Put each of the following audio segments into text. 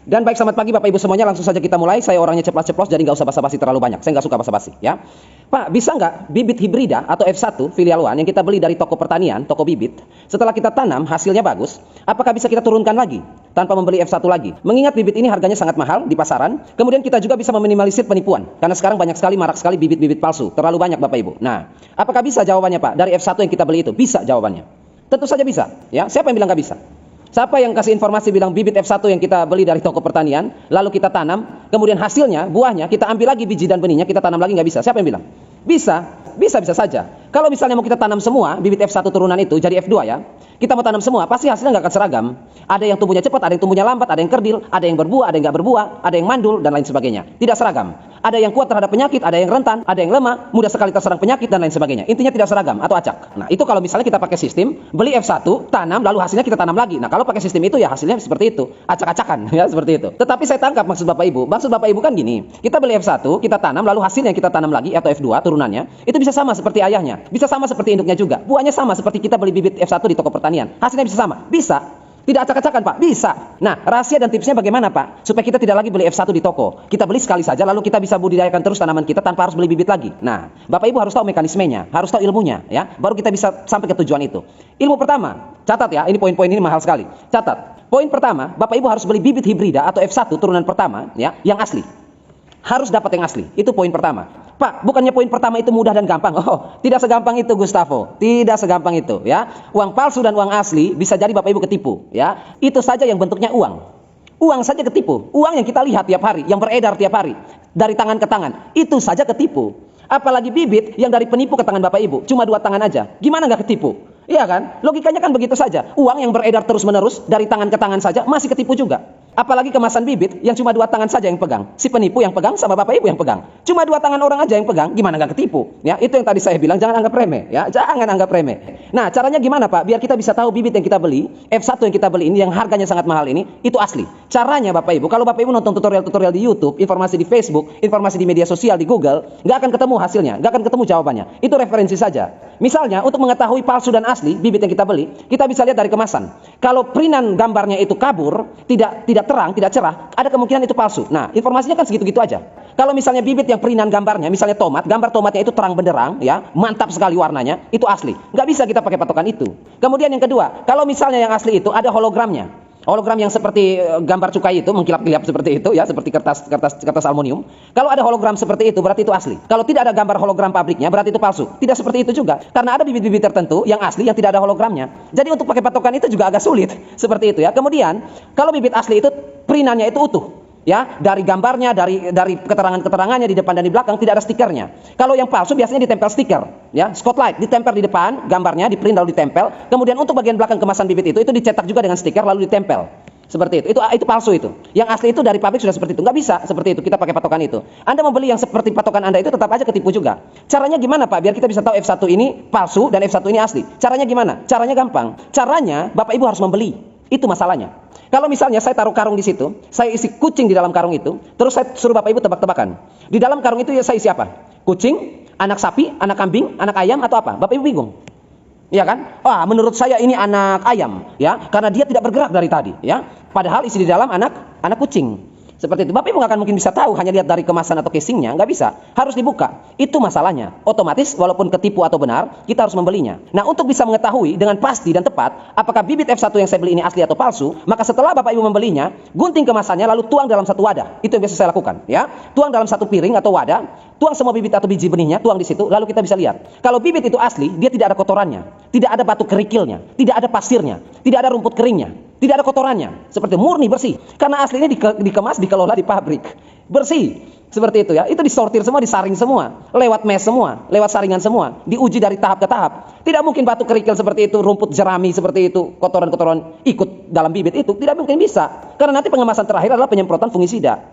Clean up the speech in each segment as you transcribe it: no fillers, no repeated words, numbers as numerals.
Dan baik, selamat pagi Bapak Ibu semuanya, langsung saja kita mulai. Saya orangnya ceplas-ceplos, jadi nggak usah basa-basi terlalu banyak. Saya nggak suka basa-basi, ya. Pak, bisa nggak bibit hibrida atau F1 filial 1 yang kita beli dari toko pertanian, toko bibit, setelah kita tanam hasilnya bagus, apakah bisa kita turunkan lagi tanpa membeli F1 lagi? Mengingat bibit ini harganya sangat mahal di pasaran, kemudian kita juga bisa meminimalisir penipuan. Karena sekarang banyak sekali, marak sekali bibit-bibit palsu, terlalu banyak Bapak Ibu. Nah, apakah bisa jawabannya Pak dari F1 yang kita beli itu? Bisa jawabannya. Tentu saja bisa, ya. Siapa yang bilang nggak bisa? Siapa yang kasih informasi bilang bibit F1 yang kita beli dari toko pertanian, lalu kita tanam, kemudian hasilnya, buahnya, kita ambil lagi biji dan benihnya, kita tanam lagi, nggak bisa? Siapa yang bilang? Bisa, bisa saja. Kalau misalnya mau kita tanam semua, bibit F1 turunan itu jadi F2 ya, kita mau tanam semua, pasti hasilnya nggak akan seragam. Ada yang tumbuhnya cepat, ada yang tumbuhnya lambat, ada yang kerdil, ada yang berbuah, ada yang nggak berbuah, ada yang mandul, dan lain sebagainya. Tidak seragam. Ada yang kuat terhadap penyakit, ada yang rentan, ada yang lemah, mudah sekali terserang penyakit, dan lain sebagainya. Intinya tidak seragam atau acak. Nah, itu kalau misalnya kita pakai sistem, beli F1, tanam, lalu hasilnya kita tanam lagi. Nah, kalau pakai sistem itu ya hasilnya seperti itu, acak-acakan, ya seperti itu. Tetapi saya tangkap maksud Bapak Ibu. Maksud Bapak Ibu kan gini, kita beli F1, kita tanam, lalu hasilnya kita tanam lagi, atau F2 turunannya, itu bisa sama seperti ayahnya, bisa sama seperti induknya juga. Buahnya sama seperti kita beli bibit F1 di toko pertanian. Hasilnya bisa sama? Bisa. Tidak acak-acakan Pak, bisa. Nah, rahasia dan tipsnya bagaimana Pak? Supaya kita tidak lagi beli F1 di toko. Kita beli sekali saja, lalu kita bisa budidayakan terus tanaman kita tanpa harus beli bibit lagi. Nah, Bapak Ibu harus tahu mekanismenya, harus tahu ilmunya, ya. Baru kita bisa sampai ke tujuan itu. Ilmu pertama, catat ya, ini poin-poin ini mahal sekali. Catat. Poin pertama, Bapak Ibu harus beli bibit hibrida atau F1 turunan pertama, ya, yang asli. Harus dapat yang asli. Itu poin pertama. Pak, bukannya poin pertama itu mudah dan gampang? Oh, tidak segampang itu Gustavo. Tidak segampang itu, ya. Uang palsu dan uang asli bisa jadi Bapak Ibu ketipu, ya. Itu saja yang bentuknya uang. Uang saja ketipu. Uang yang kita lihat tiap hari, yang beredar tiap hari dari tangan ke tangan, itu saja ketipu. Apalagi bibit yang dari penipu ke tangan Bapak Ibu, cuma 2 tangan aja. Gimana nggak ketipu? Iya kan? Logikanya kan begitu saja. Uang yang beredar terus-menerus dari tangan ke tangan saja masih ketipu juga. Apalagi kemasan bibit yang cuma 2 tangan saja yang pegang. Si penipu yang pegang sama Bapak Ibu yang pegang. Cuma 2 tangan orang aja yang pegang, gimana nggak ketipu? Ya, itu yang tadi saya bilang, jangan anggap remeh, ya. Jangan anggap remeh. Nah, caranya gimana Pak? Biar kita bisa tahu bibit yang kita beli, F1 yang kita beli ini yang harganya sangat mahal ini, itu asli. Caranya Bapak Ibu, kalau Bapak Ibu nonton tutorial-tutorial di YouTube, informasi di Facebook, informasi di media sosial, di Google, nggak akan ketemu hasilnya, nggak akan ketemu jawabannya. Itu referensi saja. Misalnya, untuk mengetahui palsu dan asli bibit yang kita beli, kita bisa lihat dari kemasan. Kalau printan gambarnya itu kabur, tidak terang, tidak cerah, ada kemungkinan itu palsu. Nah, informasinya kan segitu-gitu aja. Kalau misalnya bibit yang printan gambarnya, misalnya tomat, gambar tomatnya itu terang benderang, ya, mantap sekali warnanya, itu asli. Nggak bisa kita pakai patokan itu. Kemudian yang kedua, kalau misalnya yang asli itu ada hologramnya. Hologram yang seperti gambar cukai itu, mengkilap-kilap seperti itu, ya, seperti kertas aluminium. Kalau ada hologram seperti itu, berarti itu asli. Kalau tidak ada gambar hologram pabriknya, berarti itu palsu. Tidak seperti itu juga, karena ada bibit-bibit tertentu yang asli yang tidak ada hologramnya. Jadi untuk pakai patokan itu juga agak sulit, seperti itu ya. Kemudian, kalau bibit asli itu printannya itu utuh. Ya, dari gambarnya, dari keterangan-keterangannya di depan dan di belakang tidak ada stikernya. Kalau yang palsu biasanya ditempel stiker, ya, spotlight ditempel di depan, gambarnya di print lalu ditempel. Kemudian untuk bagian belakang kemasan bibit itu dicetak juga dengan stiker lalu ditempel. Seperti itu. Itu palsu itu. Yang asli itu dari pabrik sudah seperti itu. Nggak bisa seperti itu. Kita pakai patokan itu. Anda membeli yang seperti patokan Anda itu tetap aja ketipu juga. Caranya gimana Pak? Biar kita bisa tahu F1 ini palsu dan F1 ini asli. Caranya gimana? Caranya gampang. Caranya Bapak Ibu harus membeli. Itu masalahnya. Kalau misalnya saya taruh karung di situ, saya isi kucing di dalam karung itu, terus saya suruh Bapak Ibu tebak-tebakan. Di dalam karung itu ya saya isi apa? Kucing, anak sapi, anak kambing, anak ayam atau apa? Bapak Ibu bingung. Iya kan? Wah, menurut saya ini anak ayam, ya, karena dia tidak bergerak dari tadi, ya. Padahal isi di dalam anak kucing. Seperti itu. Bapak Ibu nggak akan mungkin bisa tahu hanya lihat dari kemasan atau casingnya, nggak bisa. Harus dibuka. Itu masalahnya. Otomatis walaupun ketipu atau benar, kita harus membelinya. Nah, untuk bisa mengetahui dengan pasti dan tepat apakah bibit F1 yang saya beli ini asli atau palsu, maka setelah Bapak Ibu membelinya, gunting kemasannya lalu tuang dalam satu wadah. Itu yang biasa saya lakukan, ya. Tuang dalam satu piring atau wadah, tuang semua bibit atau biji benihnya, tuang di situ, lalu kita bisa lihat. Kalau bibit itu asli, dia tidak ada kotorannya, tidak ada batu kerikilnya, tidak ada pasirnya, tidak ada rumput keringnya. Tidak ada kotorannya, seperti murni bersih. Karena aslinya dikemas, dikelola di pabrik. Bersih, seperti itu ya. Itu disortir semua, disaring semua, lewat mes semua, lewat saringan semua, diuji dari tahap ke tahap. Tidak mungkin batu kerikil seperti itu, rumput jerami seperti itu, kotoran-kotoran ikut dalam bibit itu, tidak mungkin bisa. Karena nanti pengemasan terakhir adalah penyemprotan fungisida,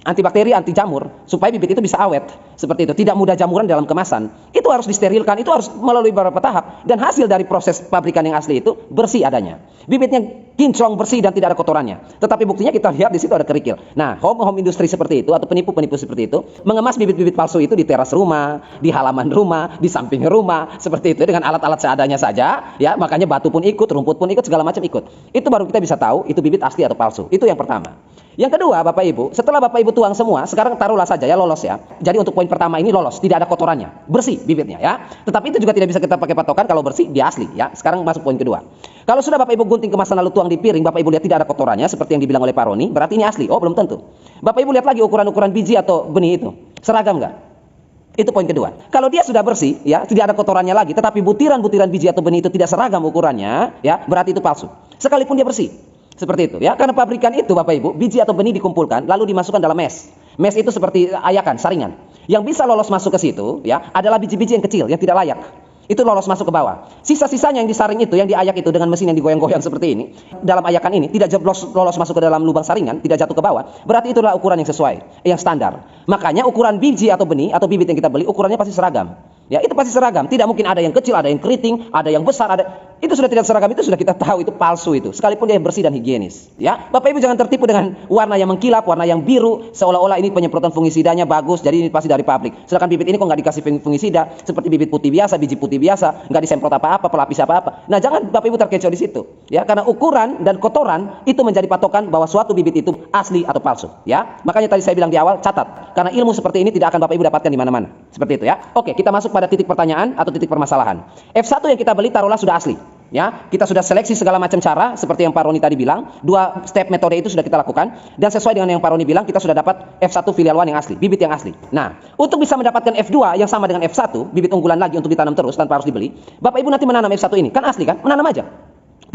antibakteri, anti jamur, supaya bibit itu bisa awet. Seperti itu, tidak mudah jamuran dalam kemasan. Itu harus disterilkan, itu harus melalui beberapa tahap. Dan hasil dari proses pabrikan yang asli itu bersih adanya. Bibitnya kinclong, bersih dan tidak ada kotorannya. Tetapi buktinya kita lihat di situ ada kerikil. Nah, home industri seperti itu atau penipu-penipu seperti itu mengemas bibit-bibit palsu itu di teras rumah, di halaman rumah, di samping rumah, seperti itu dengan alat-alat seadanya saja, ya. Makanya batu pun ikut, rumput pun ikut, segala macam ikut. Itu baru kita bisa tahu itu bibit asli atau palsu. Itu yang pertama. Yang kedua, Bapak Ibu, setelah Bapak Ibu tuang semua, sekarang taruhlah saja ya lolos ya. Jadi untuk poin pertama ini lolos, tidak ada kotorannya, bersih bibitnya ya. Tetapi itu juga tidak bisa kita pakai patokan kalau bersih dia asli ya. Sekarang masuk poin kedua. Kalau sudah Bapak Ibu gunting kemasan lalu tuang di piring, Bapak Ibu lihat tidak ada kotorannya seperti yang dibilang oleh Pak Roni, berarti ini asli. Oh, belum tentu. Bapak Ibu lihat lagi ukuran-ukuran biji atau benih itu. Seragam nggak? Itu poin kedua. Kalau dia sudah bersih, ya tidak ada kotorannya lagi, tetapi butiran-butiran biji atau benih itu tidak seragam ukurannya, ya berarti itu palsu. Sekalipun dia bersih, seperti itu, ya. Karena pabrikan itu, Bapak Ibu, biji atau benih dikumpulkan, lalu dimasukkan dalam mes. Mes itu seperti ayakan, saringan. Yang bisa lolos masuk ke situ, ya, adalah biji-biji yang kecil, yang tidak layak. Itu lolos masuk ke bawah. Sisa-sisanya yang disaring itu, yang diayak itu dengan mesin yang digoyang-goyang seperti ini, dalam ayakan ini tidak lolos masuk ke dalam lubang saringan, tidak jatuh ke bawah. Berarti itulah ukuran yang sesuai, yang standar. Makanya ukuran biji atau benih atau bibit yang kita beli, ukurannya pasti seragam. Ya, itu pasti seragam. Tidak mungkin ada yang kecil, ada yang keriting, ada yang besar, ada. Itu sudah tidak seragam, itu sudah kita tahu itu palsu itu. Sekalipun dia bersih dan higienis. Ya, Bapak Ibu jangan tertipu dengan warna yang mengkilap, warna yang biru, seolah-olah ini penyemprotan fungisidanya bagus, jadi ini pasti dari pabrik. Sedangkan bibit ini kok nggak dikasih fungisida, seperti bibit putih biasa, biji putih biasa, nggak disemprot apa-apa, pelapis apa-apa. Nah, jangan Bapak Ibu terkecoh di situ. Ya, karena ukuran dan kotoran itu menjadi patokan bahwa suatu bibit itu asli atau palsu. Ya, makanya tadi saya bilang di awal, catat. Karena ilmu seperti ini tidak akan Bapak Ibu dapatkan di mana-mana. Seperti itu ya. Oke, kita masuk pada titik pertanyaan atau titik permasalahan. F1 yang kita beli taruhlah sudah asli. Ya, kita sudah seleksi segala macam cara seperti yang Pak Roni tadi bilang. 2 step metode itu sudah kita lakukan dan sesuai dengan yang Pak Roni bilang kita sudah dapat F1 filial 1 yang asli, bibit yang asli. Nah, untuk bisa mendapatkan F2 yang sama dengan F1, bibit unggulan lagi untuk ditanam terus tanpa harus dibeli, Bapak Ibu nanti menanam F1 ini, kan asli kan? Menanam aja.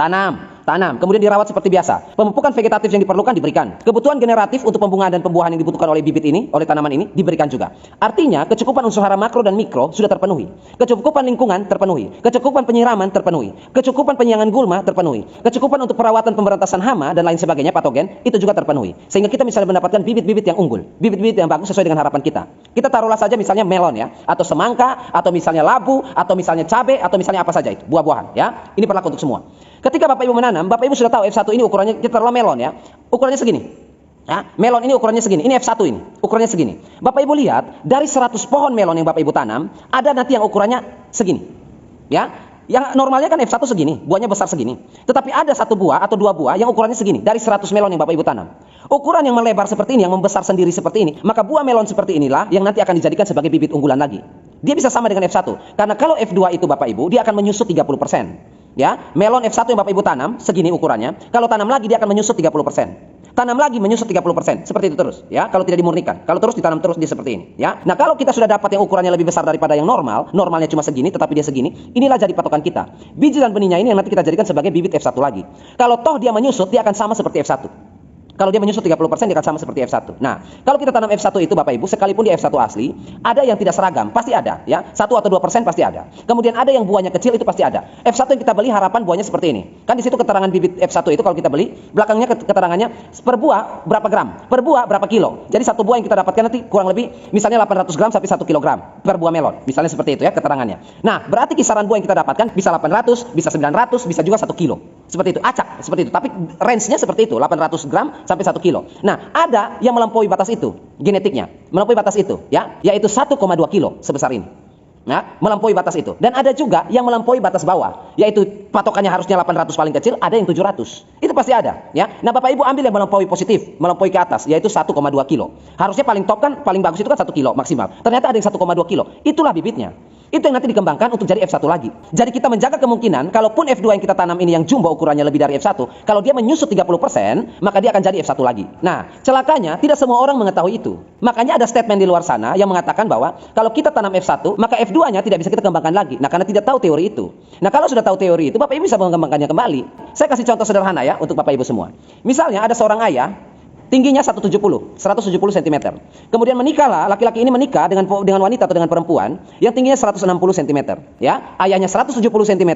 Tanam, kemudian dirawat seperti biasa. Pemupukan vegetatif yang diperlukan diberikan. Kebutuhan generatif untuk pembungaan dan pembuahan yang dibutuhkan oleh bibit ini, oleh tanaman ini, diberikan juga. Artinya, kecukupan unsur hara makro dan mikro sudah terpenuhi. Kecukupan lingkungan terpenuhi. Kecukupan penyiraman terpenuhi. Kecukupan penyiangan gulma terpenuhi. Kecukupan untuk perawatan pemberantasan hama dan lain sebagainya, patogen, itu juga terpenuhi. Sehingga kita misalnya mendapatkan bibit-bibit yang unggul. Bibit-bibit yang bagus sesuai dengan harapan kita. Kita taruhlah saja misalnya melon ya, atau semangka, atau misalnya labu, atau misalnya cabai, atau misalnya apa saja itu, buah-buahan ya. Ini berlaku untuk semua. Ketika Bapak Ibu menanam, Bapak Ibu sudah tahu F1 ini ukurannya, kita taruhlah melon ya. Ukurannya segini. Ya, melon ini ukurannya segini. Ini F1 ini, ukurannya segini. Bapak Ibu lihat, dari 100 pohon melon yang Bapak Ibu tanam, ada nanti yang ukurannya segini. Ya, yang normalnya kan F1 segini, buahnya besar segini. Tetapi ada satu buah atau 2 buah yang ukurannya segini, dari 100 melon yang Bapak Ibu tanam. Ukuran yang melebar seperti ini, yang membesar sendiri seperti ini, maka buah melon seperti inilah yang nanti akan dijadikan sebagai bibit unggulan lagi. Dia bisa sama dengan F1. Karena kalau F2 itu Bapak Ibu, dia akan menyusut 30%. Ya, melon F1 yang Bapak Ibu tanam segini ukurannya, kalau tanam lagi dia akan menyusut 30%. Tanam lagi menyusut 30%. Seperti itu terus, ya. Kalau tidak dimurnikan. Kalau terus ditanam terus dia seperti ini, ya. Nah, kalau kita sudah dapat yang ukurannya lebih besar daripada yang normal, normalnya cuma segini tetapi dia segini, inilah jadi patokan kita. Biji dan benihnya ini yang nanti kita jadikan sebagai bibit F1 lagi. Kalau toh dia menyusut, dia akan sama seperti F1. Kalau dia menyusut 30%, dia akan sama seperti F1. Nah, kalau kita tanam F1 itu Bapak Ibu, sekalipun dia F1 asli, ada yang tidak seragam, pasti ada, ya. 1 atau 2% pasti ada. Kemudian ada yang buahnya kecil, itu pasti ada. F1 yang kita beli harapan buahnya seperti ini. Kan di situ keterangan bibit F1 itu kalau kita beli, belakangnya keterangannya per buah berapa gram, per buah berapa kilo. Jadi satu buah yang kita dapatkan nanti kurang lebih misalnya 800 gram sampai 1 kilogram per buah melon. Misalnya seperti itu ya keterangannya. Nah, berarti kisaran buah yang kita dapatkan bisa 800, bisa 900, bisa juga 1 kilo. Seperti itu, acak seperti itu. Tapi range-nya seperti itu, 800 gram sampai 1 kilo. Nah, ada yang melampaui batas itu, genetiknya melampaui batas itu, ya, yaitu 1,2 kilo sebesar ini. Nah, melampaui batas itu. Dan ada juga yang melampaui batas bawah, yaitu patokannya harusnya 800 paling kecil, ada yang 700. Itu pasti ada, ya. Nah, Bapak Ibu ambil yang melampaui positif, melampaui ke atas, yaitu 1,2 kilo. Harusnya paling top kan, paling bagus itu kan 1 kilo maksimal. Ternyata ada yang 1,2 kilo. Itulah bibitnya. Itu yang nanti dikembangkan untuk jadi F1 lagi. Jadi kita menjaga kemungkinan kalaupun F2 yang kita tanam ini yang jumbo ukurannya lebih dari F1, kalau dia menyusut 30%, maka dia akan jadi F1 lagi. Nah, celakanya tidak semua orang mengetahui itu. Makanya ada statement di luar sana yang mengatakan bahwa kalau kita tanam F1, maka F2-nya tidak bisa kita kembangkan lagi. Nah, karena tidak tahu teori itu. Nah, kalau sudah tahu teori itu, Bapak Ibu bisa mengembangkannya kembali. Saya kasih contoh sederhana ya untuk Bapak Ibu semua. Misalnya ada seorang ayah tingginya 170 cm. Kemudian menikahlah, laki-laki ini menikah dengan wanita atau dengan perempuan yang tingginya 160 cm. Ya, ayahnya 170 cm,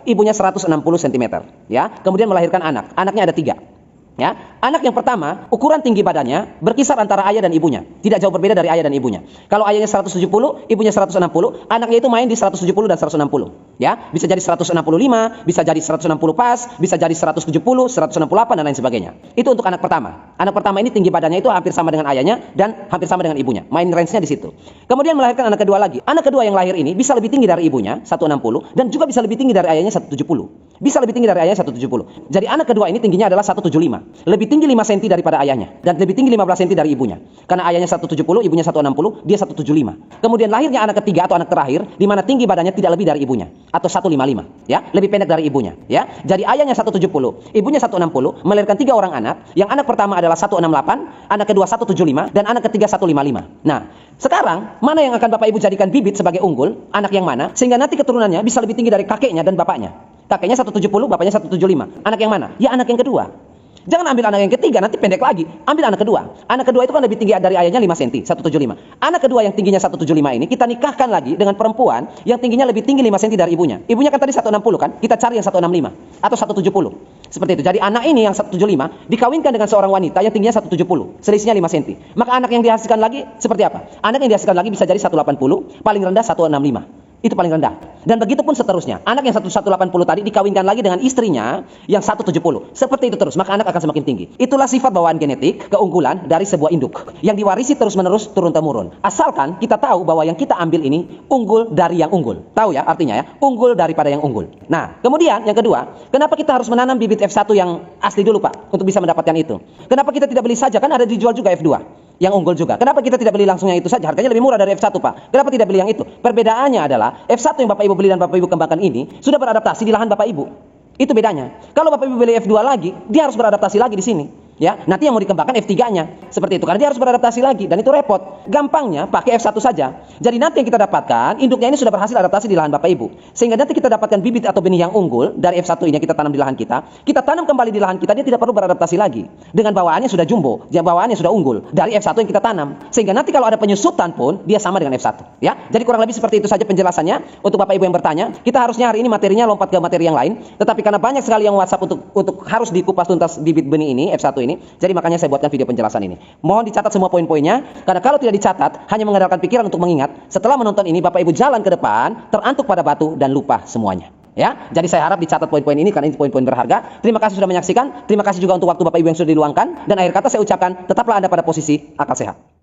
ibunya 160 cm. Ya, kemudian melahirkan anak. Anaknya ada 3. Ya, anak yang pertama ukuran tinggi badannya berkisar antara ayah dan ibunya, tidak jauh berbeda dari ayah dan ibunya. Kalau ayahnya 170, ibunya 160, anaknya itu main di 170 dan 160. Ya, bisa jadi 165, bisa jadi 160 pas, bisa jadi 170, 168 dan lain sebagainya. Itu untuk anak pertama. Anak pertama ini tinggi badannya itu hampir sama dengan ayahnya dan hampir sama dengan ibunya. Main range-nya di situ. Kemudian melahirkan anak kedua lagi. Anak kedua yang lahir ini bisa lebih tinggi dari ibunya, 160, dan juga bisa lebih tinggi dari ayahnya 170. Bisa lebih tinggi dari ayahnya 170. Jadi anak kedua ini tingginya adalah 175. Lebih tinggi 5 cm daripada ayahnya. Dan lebih tinggi 15 cm dari ibunya. Karena ayahnya 170, ibunya 160, dia 175. Kemudian lahirnya anak ketiga atau anak terakhir, di mana tinggi badannya tidak lebih dari ibunya. Atau 155. Ya, lebih pendek dari ibunya. Ya, jadi ayahnya 170, ibunya 160, melahirkan 3 orang anak. Yang anak pertama adalah 168, anak kedua 175, dan anak ketiga 155. Nah, sekarang, mana yang akan Bapak Ibu jadikan bibit sebagai unggul? Anak yang mana? Sehingga nanti keturunannya bisa lebih tinggi dari kakeknya dan bapaknya. Kakeknya 170, bapaknya 175. Anak yang mana? Ya anak yang kedua. Jangan ambil anak yang ketiga, nanti pendek lagi. Ambil anak kedua. Anak kedua itu kan lebih tinggi dari ayahnya 5 cm, 175. Anak kedua yang tingginya 175 ini, kita nikahkan lagi dengan perempuan yang tingginya lebih tinggi 5 cm dari ibunya. Ibunya kan tadi 160 kan? Kita cari yang 165 atau 170. Seperti itu. Jadi anak ini yang 175 dikawinkan dengan seorang wanita yang tingginya 170. Selisihnya 5 cm. Maka anak yang dihasilkan lagi seperti apa? Anak yang dihasilkan lagi bisa jadi 180, paling rendah 165. Itu paling rendah. Dan begitu pun seterusnya. Anak yang 180 tadi dikawinkan lagi dengan istrinya yang 170. Seperti itu terus, maka anak akan semakin tinggi. Itulah sifat bawaan genetik, keunggulan dari sebuah induk yang diwarisi terus-menerus turun-temurun. Asalkan kita tahu bahwa yang kita ambil ini unggul dari yang unggul. Tahu ya artinya ya? Unggul daripada yang unggul. Nah, kemudian yang kedua, kenapa kita harus menanam bibit F1 yang asli dulu, Pak, untuk bisa mendapatkan itu? Kenapa kita tidak beli saja? Kan ada dijual juga F2 yang unggul juga. Kenapa kita tidak beli langsung yang itu saja? Harganya lebih murah dari F1, Pak. Kenapa tidak beli yang itu? Perbedaannya adalah F1 yang Bapak Ibu beli dan Bapak Ibu kembangkan ini sudah beradaptasi di lahan Bapak Ibu. Itu bedanya. Kalau Bapak Ibu beli F2 lagi, dia harus beradaptasi lagi di sini. Ya, nanti yang mau dikembangkan F3-nya. Seperti itu. Karena dia harus beradaptasi lagi dan itu repot. Gampangnya pakai F1 saja. Jadi nanti yang kita dapatkan, induknya ini sudah berhasil adaptasi di lahan Bapak Ibu. Sehingga nanti kita dapatkan bibit atau benih yang unggul dari F1 ini yang kita tanam di lahan kita. Kita tanam kembali di lahan kita, dia tidak perlu beradaptasi lagi. Dengan bawaannya sudah jumbo, bawaannya sudah unggul dari F1 yang kita tanam. Sehingga nanti kalau ada penyusutan pun dia sama dengan F1. Ya, jadi kurang lebih seperti itu saja penjelasannya untuk Bapak Ibu yang bertanya. Kita harusnya hari ini materinya lompat ke materi yang lain, tetapi karena banyak sekali yang WhatsApp untuk harus dikupas tuntas bibit benih ini F1 ini. Jadi makanya saya buatkan video penjelasan ini. Mohon dicatat semua poin-poinnya, karena kalau tidak dicatat, hanya mengandalkan pikiran untuk mengingat. Setelah menonton ini, Bapak Ibu jalan ke depan, terantuk pada batu dan lupa semuanya. Ya, jadi saya harap dicatat poin-poin ini karena ini poin-poin berharga. Terima kasih sudah menyaksikan. Terima kasih juga untuk waktu Bapak Ibu yang sudah diluangkan. Dan akhir kata saya ucapkan, tetaplah Anda pada posisi akal sehat.